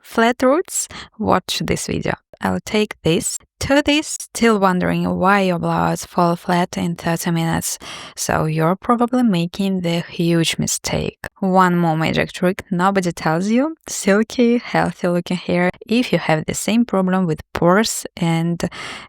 Flat roots? Watch this video. I'll take this to this, still wondering why your blowouts fall flat in 30 minutes. So you're probably making the huge mistake. One more magic trick nobody tells you: silky, healthy looking hair if you have the same problem with pores and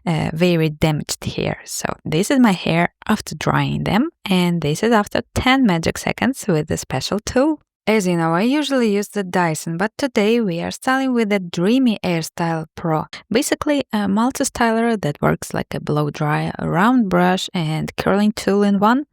very damaged hair. So this is my hair after drying them, and this is after 10 magic seconds with the special tool. As you know, I usually use the Dyson, but today we are styling with the Dreame AirstylerPro. Basically, a multi-styler that works like a blow dry, a round brush, and curling tool in one.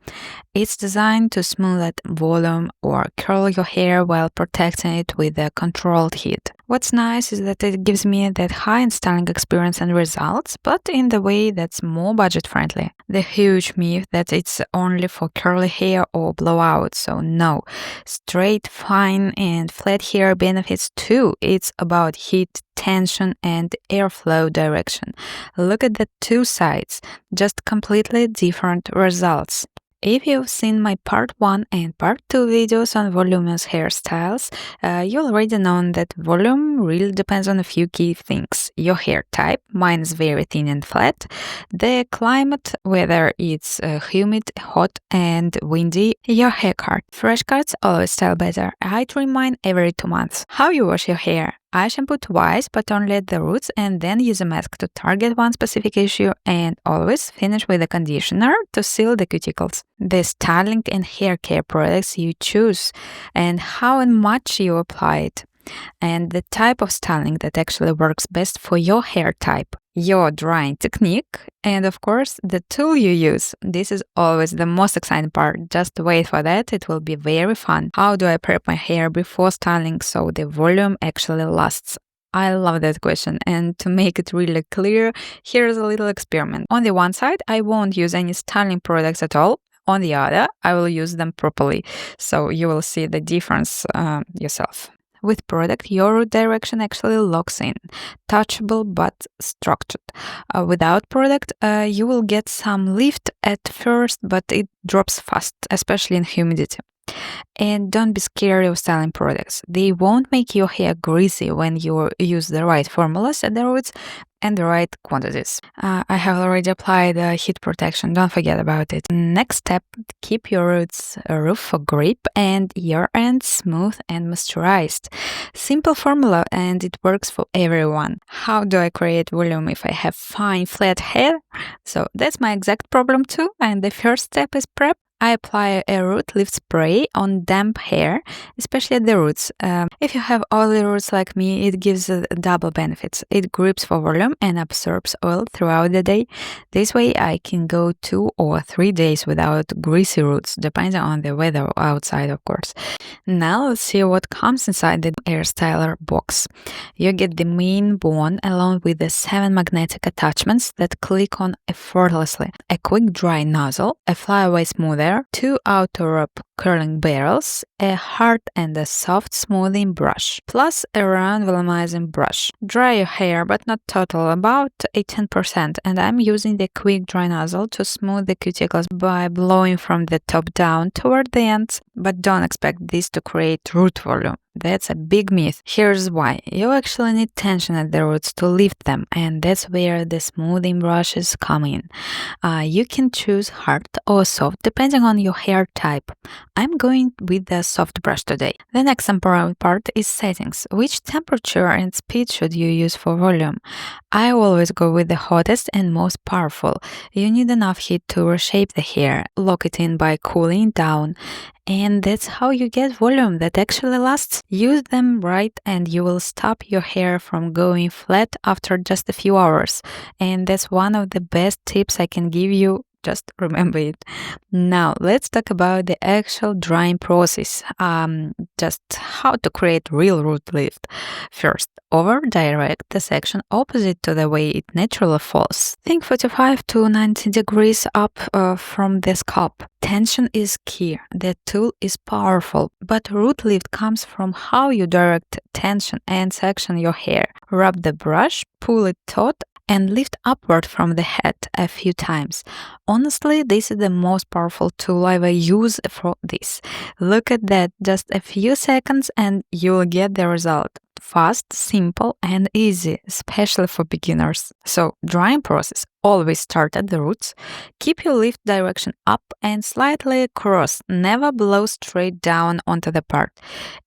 It's designed to smooth out volume or curl your hair while protecting it with a controlled heat. What's nice is that it gives me that high-end styling experience and results, but in the way that's more budget-friendly. The huge myth that it's only for curly hair or blowout, so no. Straight, fine, and flat hair benefits too. It's about heat, tension, and airflow direction. Look at the two sides, just completely different results. If you've seen my part 1 and part 2 videos on voluminous hairstyles, you already know that volume really depends on a few key things. Your hair type, mine is very thin and flat, the climate, whether it's humid, hot and windy, your hair cut. Fresh cuts always style better. I trim mine every 2 months. How you wash your hair? I shampoo twice, but only at the roots, and then use a mask to target one specific issue, and always finish with a conditioner to seal the cuticles. The styling and hair care products you choose, and how and much you apply it, and the type of styling that actually works best for your hair type, your drying technique, and of course the tool you use. This is always the most exciting part. Just wait for that, it will be very fun. How do I prep my hair before styling so the volume actually lasts? I love that question, and to make it really clear, here's a little experiment. On the one side, I won't use any styling products at all. On the other, I will use them properly, so you will see the difference yourself. With product, your root direction actually locks in, touchable but structured. Without product, you will get some lift at first, but it drops fast, especially in humidity. And don't be scared of styling products. They won't make your hair greasy when you use the right formulas at the roots and the right quantities. I have already applied heat protection, don't forget about it. Next step, keep your roots rough for grip and your ends smooth and moisturized. Simple formula, and it works for everyone. How do I create volume if I have fine flat hair? So that's my exact problem too, and the first step is prep. I apply a root lift spray on damp hair, especially at the roots. If you have oily roots like me, it gives double benefits. It grips for volume and absorbs oil throughout the day. This way I can go 2 or 3 days without greasy roots, depending on the weather outside, of course. Now let's see what comes inside the AirStyler box. You get the main bone along with the 7 magnetic attachments that click on effortlessly, a quick dry nozzle, a flyaway smoother, 2 outer wrap curling barrels, a hard and a soft smoothing brush, plus a round volumizing brush. Dry your hair, but not total, about 18%, and I'm using the quick dry nozzle to smooth the cuticles by blowing from the top down toward the ends, but don't expect this to create root volume. That's a big myth. Here's why. You actually need tension at the roots to lift them, and that's where the smoothing brushes come in. You can choose hard or soft depending on your hair type. I'm going with the soft brush today. The next important part is settings. Which temperature and speed should you use for volume? I always go with the hottest and most powerful. You need enough heat to reshape the hair, lock it in by cooling down, and that's how you get volume that actually lasts. Use them right and you will stop your hair from going flat after just a few hours. And that's one of the best tips I can give you. Just remember it. Now let's talk about the actual drying process. Just how to create real root lift. First, over direct the section opposite to the way it naturally falls. Think 45 to 90 degrees up from the scalp. Tension is key. The tool is powerful, but root lift comes from how you direct tension and section your hair. Rub the brush, pull it taut, and lift upward from the head a few times. Honestly, this is the most powerful tool I ever use for this. Look at that, just a few seconds and you'll get the result. Fast, simple, and easy, especially for beginners. So, drying process. Always start at the roots. Keep your lift direction up and slightly across. Never blow straight down onto the part.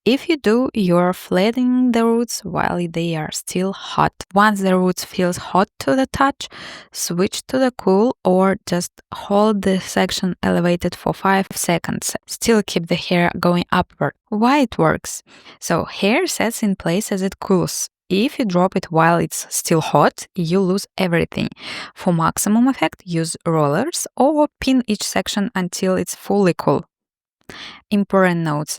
If you do, you're flattening the roots while they are still hot. Once the roots feels hot to the touch, switch to the cool or just hold the section elevated for 5 seconds. Still keep the hair going upward. Why it works? So hair sets in place as it cools. If you drop it while it's still hot, you lose everything. For maximum effect, use rollers or pin each section until it's fully cool. Important notes.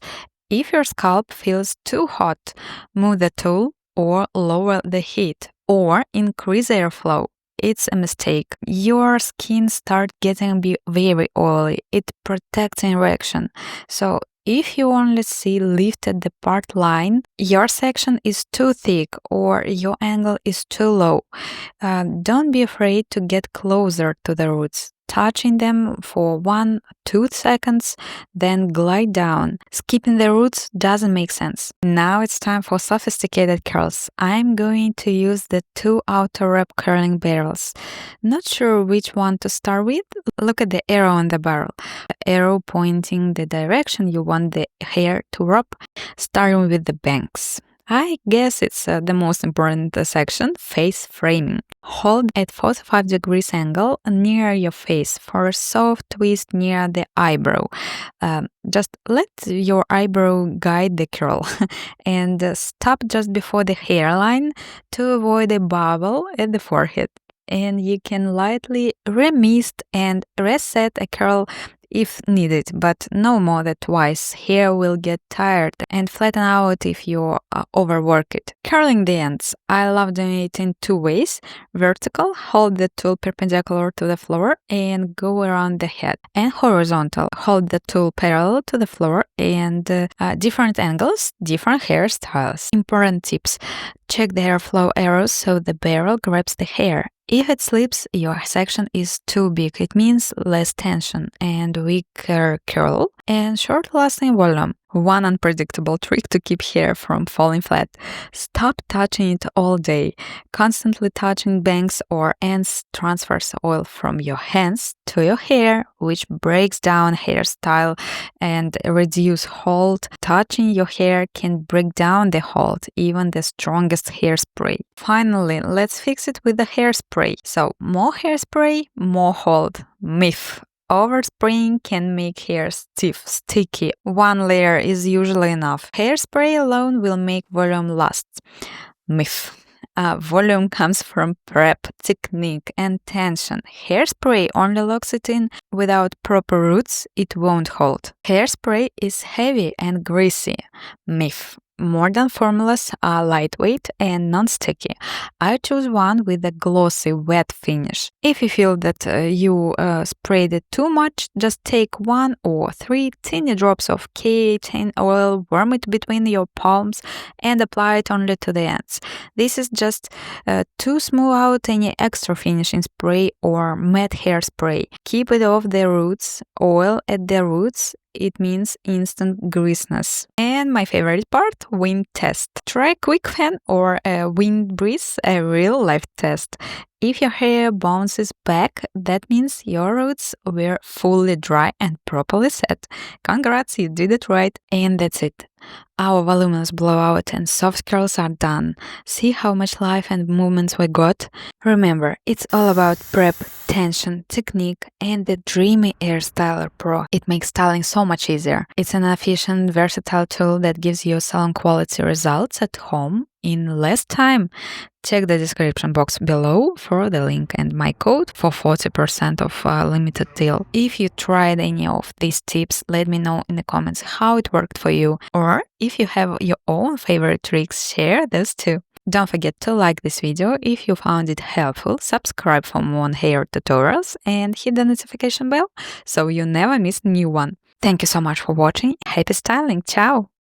If your scalp feels too hot, move the tool or lower the heat or increase airflow. It's a mistake. Your skin starts getting very oily. It protects reaction. So if you only see lift at the part line, your section is too thick or your angle is too low. Don't be afraid to get closer to the roots. Touching them for 1-2 seconds, then glide down. Skipping the roots doesn't make sense. Now it's time for sophisticated curls. I'm going to use the 2 outer wrap curling barrels. Not sure which one to start with? Look at the arrow on the barrel. The arrow pointing the direction you want the hair to wrap, starting with the bangs. I guess it's the most important section, face framing. Hold at 45 degrees angle near your face for a soft twist near the eyebrow. Just let your eyebrow guide the curl and stop just before the hairline to avoid a bubble at the forehead. And you can lightly remist and reset a curl if needed, but no more than twice. Hair will get tired and flatten out if you overwork it. Curling the ends. I love doing it in 2 ways. Vertical, hold the tool perpendicular to the floor and go around the head. And horizontal, hold the tool parallel to the floor and different angles, different hairstyles. Important tips. Check the airflow arrows so the barrel grabs the hair. If it slips, your section is too big. It means less tension and weaker curl and short-lasting volume. One unpredictable trick to keep hair from falling flat. Stop touching it all day. Constantly touching bangs or ends transfers oil from your hands to your hair, which breaks down hairstyle and reduce hold. Touching your hair can break down the hold, even the strongest hairspray. Finally, let's fix it with the hairspray. So, more hairspray, more hold. Myth. Overspraying can make hair stiff, sticky. 1 layer is usually enough. Hairspray alone will make volume last. Myth. Volume comes from prep, technique, and tension. Hairspray only locks it in. Without proper roots, it won't hold. Hairspray is heavy and greasy. Myth. Modern formulas are lightweight and non-sticky. I choose one with a glossy, wet finish. If you feel that you sprayed it too much, just take 1 or 3 tiny drops of K18 oil, warm it between your palms, and apply it only to the ends. This is just to smooth out any extra finishing spray or matte hairspray. Keep it off the roots. Oil at the roots. It means instant greasiness. And my favorite part, wind test. Try a quick fan or a wind breeze, a real life test. If your hair bounces back, that means your roots were fully dry and properly set. Congrats, you did it right. And that's it. Our voluminous blowout and soft curls are done. See how much life and movements we got? Remember, it's all about prep, tension, technique, and the Dreame AirstylerPro. It makes styling so much easier. It's an efficient, versatile tool that gives you salon quality results at home in less time. Check the description box below for the link and my code for 40% of limited deal. If you tried any of these tips, let me know in the comments how it worked for you, or if you have your own favorite tricks, share those too. Don't forget to like this video if you found it helpful, subscribe for more hair tutorials, and hit the notification bell so you never miss a new one. Thank you so much for watching. Happy styling. Ciao!